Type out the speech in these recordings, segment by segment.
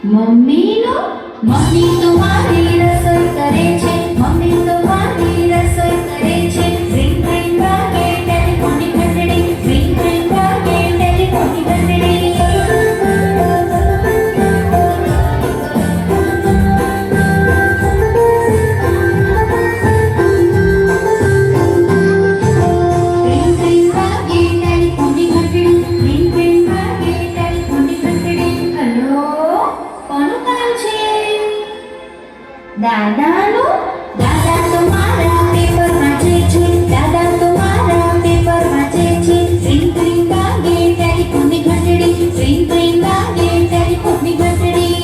Mummy તો મારી રસોઈ કરે છે, મમ્મી તો મારી રસોઈ કરે છે. રિંગ રિંગ વાગે ટેલિફોનની ઘંટડી, રિંગ રિંગ વાગે ટેલિફોનની ઘંટડી. દાદા તો મારા પેપર વાંચે છે, દાદા તો મારા પેપર વાંચે છે. રિંગ રિંગ વાગે ટેલિફોનની ઘંટડી, રિંગ રિંગ વાગે ટેલિફોનની ઘંટડી.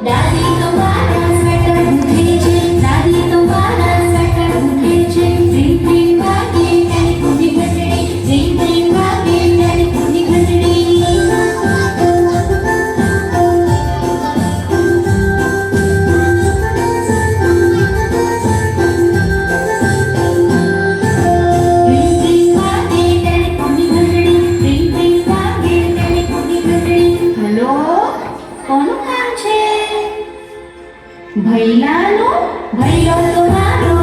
દાદી તો મારા સ્વેટર ગૂંથે છે, દાદી તો મારા સ્વેટર ગૂંથે છે. રિંગ રિંગ વાગે ટેલિફોનની ઘંટડી, રિંગ રિંગ વાગે ટેલિફોનની ઘંટડી. રિંગ રિંગ વાગે ટેલિફોનની ઘંટડી, રિંગ રિંગ વાગે ટેલિફોનની ઘંટડી. હલો, કોનું કામ છે? ભૈલો તો મારો